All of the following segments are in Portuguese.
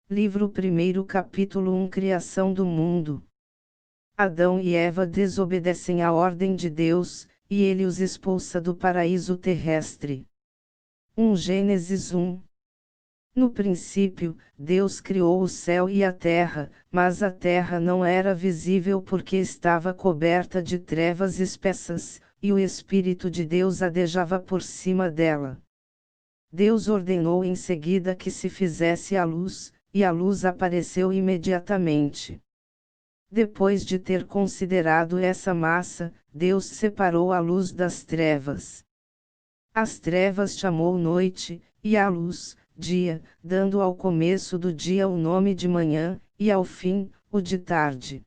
Livro 1, capítulo 1 Criação do mundo. Adão e Eva desobedecem à ordem de Deus, e ele os expulsa do paraíso terrestre. 1 Gênesis 1. No princípio, Deus criou o céu e a terra, mas a terra não era visível porque estava coberta de trevas espessas, e o Espírito de Deus adejava por cima dela. Deus ordenou em seguida que se fizesse a luz, e a luz apareceu imediatamente. Depois de ter considerado essa massa, Deus separou a luz das trevas. As trevas chamou noite, e a luz, dia, dando ao começo do dia o nome de manhã, e ao fim, o de tarde.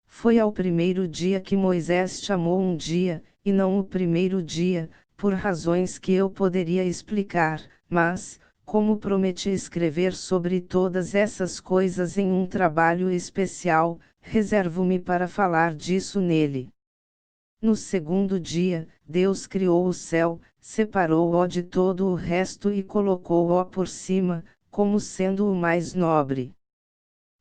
Foi ao primeiro dia que Moisés chamou um dia, e não o primeiro dia, por razões que eu poderia explicar, mas, como prometi escrever sobre todas essas coisas em um trabalho especial, reservo-me para falar disso nele. No segundo dia, Deus criou o céu, separou-o de todo o resto e colocou-o por cima, como sendo o mais nobre.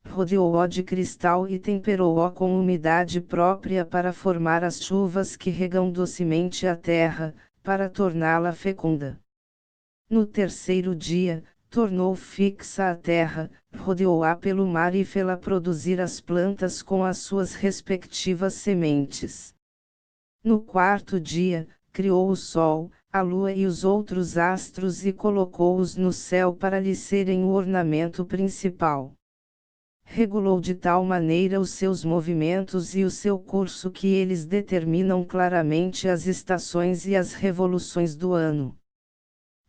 Rodeou-o de cristal e temperou-o com umidade própria para formar as chuvas que regam docemente a terra, para torná-la fecunda. No terceiro dia, tornou fixa a terra, rodeou-a pelo mar e fê-la produzir as plantas com as suas respectivas sementes. No quarto dia, criou o sol, a lua e os outros astros e colocou-os no céu para lhe serem o ornamento principal. Regulou de tal maneira os seus movimentos e o seu curso que eles determinam claramente as estações e as revoluções do ano.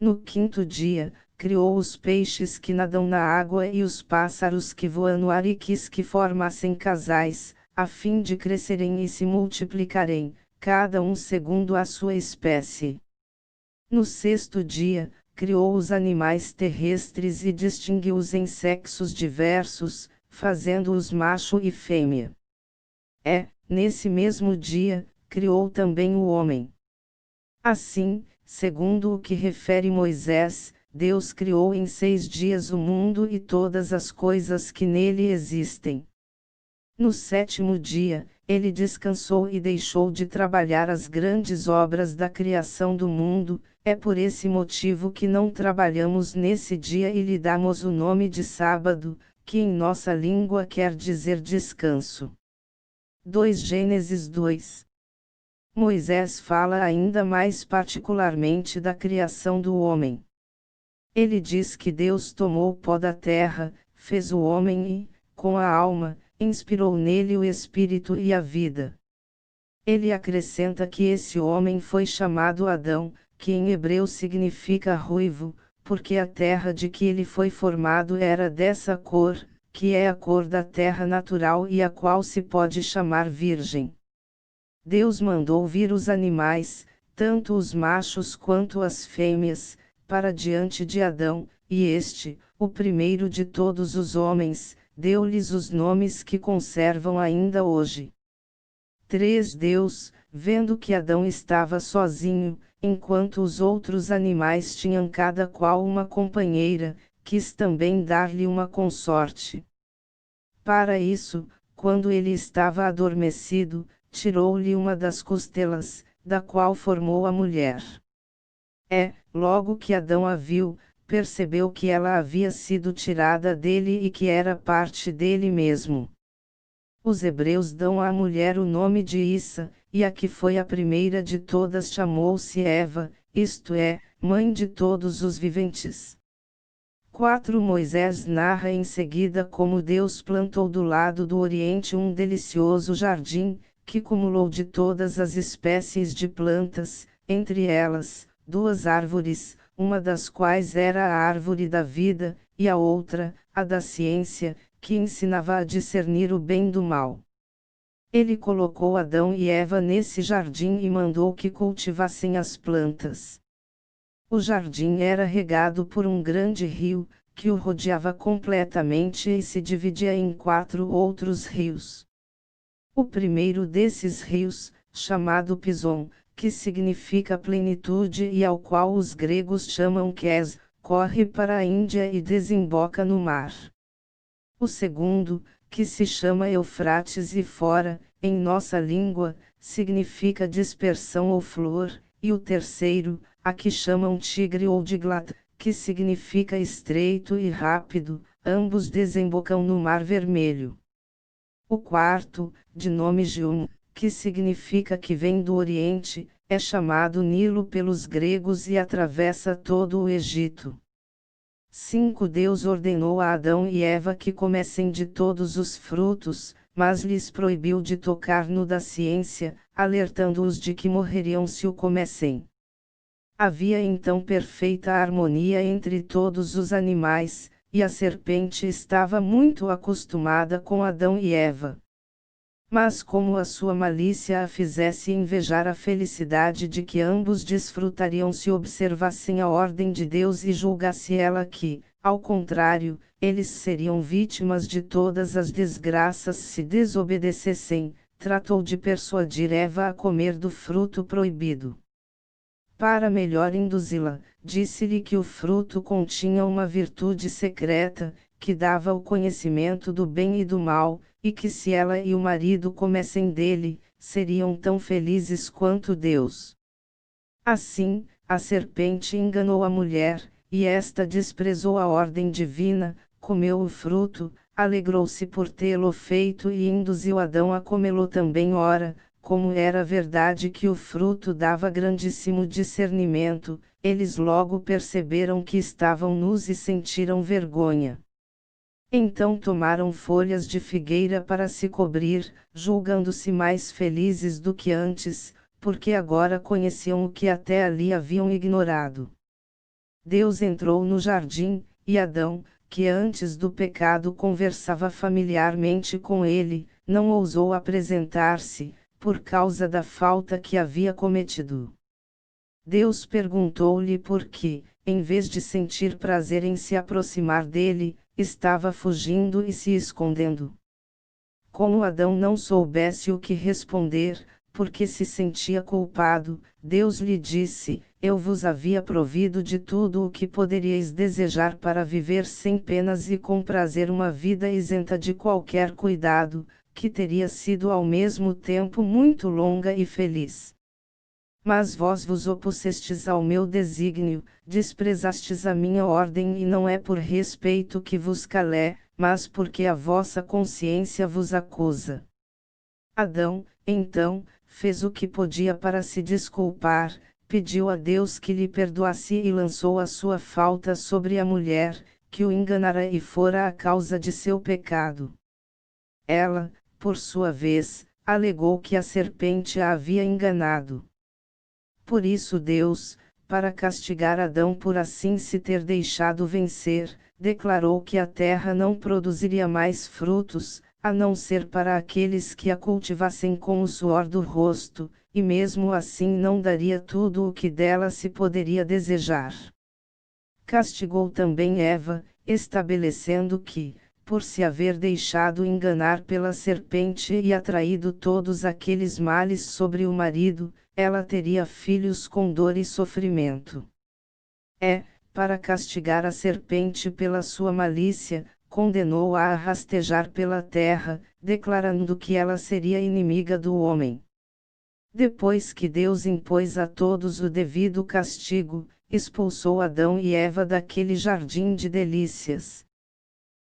No quinto dia, criou os peixes que nadam na água e os pássaros que voam no ar e quis que formassem casais, a fim de crescerem e se multiplicarem, cada um segundo a sua espécie. No sexto dia, criou os animais terrestres e distinguiu-os em sexos diversos, fazendo-os macho e fêmea. Nesse mesmo dia, criou também o homem. Assim, segundo o que refere Moisés, Deus criou em 6 dias o mundo e todas as coisas que nele existem. No sétimo dia, ele descansou e deixou de trabalhar as grandes obras da criação do mundo. É por esse motivo que não trabalhamos nesse dia e lhe damos o nome de sábado, que em nossa língua quer dizer descanso. 2 Gênesis 2. Moisés fala ainda mais particularmente da criação do homem. Ele diz que Deus tomou o pó da terra, fez o homem e, com a alma, inspirou nele o espírito e a vida. Ele acrescenta que esse homem foi chamado Adão, que em hebreu significa ruivo, porque a terra de que ele foi formado era dessa cor, que é a cor da terra natural e a qual se pode chamar virgem. Deus mandou vir os animais, tanto os machos quanto as fêmeas, para diante de Adão, e este, o primeiro de todos os homens, deu-lhes os nomes que conservam ainda hoje. 3 Deus, vendo que Adão estava sozinho, enquanto os outros animais tinham cada qual uma companheira, quis também dar-lhe uma consorte. Para isso, quando ele estava adormecido, tirou-lhe uma das costelas, da qual formou a mulher. Logo que Adão a viu, percebeu que ela havia sido tirada dele e que era parte dele mesmo. Os hebreus dão à mulher o nome de Issa, e a que foi a primeira de todas chamou-se Eva, isto é, mãe de todos os viventes. 4 Moisés narra em seguida como Deus plantou do lado do Oriente um delicioso jardim, que cumulou de todas as espécies de plantas, entre elas, 2 árvores, uma das quais era a árvore da vida, e a outra, a da ciência, que ensinava a discernir o bem do mal. Ele colocou Adão e Eva nesse jardim e mandou que cultivassem as plantas. O jardim era regado por um grande rio, que o rodeava completamente e se dividia em 4 outros rios. O primeiro desses rios, chamado Pison, que significa plenitude e ao qual os gregos chamam Kes, corre para a Índia e desemboca no mar. O segundo, que se chama Eufrates e fora, em nossa língua, significa dispersão ou flor, e o terceiro, a que chamam Tigre ou Diglat, que significa estreito e rápido, ambos desembocam no Mar Vermelho. O quarto, de nome Gium, que significa que vem do Oriente, é chamado Nilo pelos gregos e atravessa todo o Egito. 5. Deus ordenou a Adão e Eva que comessem de todos os frutos, mas lhes proibiu de tocar no da ciência, alertando-os de que morreriam se o comessem. Havia então perfeita harmonia entre todos os animais, e a serpente estava muito acostumada com Adão e Eva. Mas como a sua malícia a fizesse invejar a felicidade de que ambos desfrutariam se observassem a ordem de Deus e julgasse ela que, ao contrário, eles seriam vítimas de todas as desgraças se desobedecessem, tratou de persuadir Eva a comer do fruto proibido. Para melhor induzi-la, disse-lhe que o fruto continha uma virtude secreta, que dava o conhecimento do bem e do mal, e que se ela e o marido comessem dele, seriam tão felizes quanto Deus. Assim, a serpente enganou a mulher, e esta desprezou a ordem divina, comeu o fruto, alegrou-se por tê-lo feito e induziu Adão a comê-lo também. Ora, como era verdade que o fruto dava grandíssimo discernimento, eles logo perceberam que estavam nus e sentiram vergonha. Então tomaram folhas de figueira para se cobrir, julgando-se mais felizes do que antes, porque agora conheciam o que até ali haviam ignorado. Deus entrou no jardim, e Adão, que antes do pecado conversava familiarmente com ele, não ousou apresentar-se, por causa da falta que havia cometido. Deus perguntou-lhe por que, em vez de sentir prazer em se aproximar dele, estava fugindo e se escondendo. Como Adão não soubesse o que responder, porque se sentia culpado, Deus lhe disse: Eu vos havia provido de tudo o que poderíeis desejar para viver sem penas e com prazer uma vida isenta de qualquer cuidado, que teria sido ao mesmo tempo muito longa e feliz. Mas vós vos opusestes ao meu desígnio, desprezastes a minha ordem e não é por respeito que vos calé, mas porque a vossa consciência vos acusa. Adão, então, fez o que podia para se desculpar, pediu a Deus que lhe perdoasse e lançou a sua falta sobre a mulher, que o enganara e fora a causa de seu pecado. Ela, por sua vez, alegou que a serpente a havia enganado. Por isso Deus, para castigar Adão por assim se ter deixado vencer, declarou que a terra não produziria mais frutos, a não ser para aqueles que a cultivassem com o suor do rosto, e mesmo assim não daria tudo o que dela se poderia desejar. Castigou também Eva, estabelecendo que, por se haver deixado enganar pela serpente e atraído todos aqueles males sobre o marido, ela teria filhos com dor e sofrimento. Para castigar a serpente pela sua malícia, condenou-a a rastejar pela terra, declarando que ela seria inimiga do homem. Depois que Deus impôs a todos o devido castigo, expulsou Adão e Eva daquele jardim de delícias.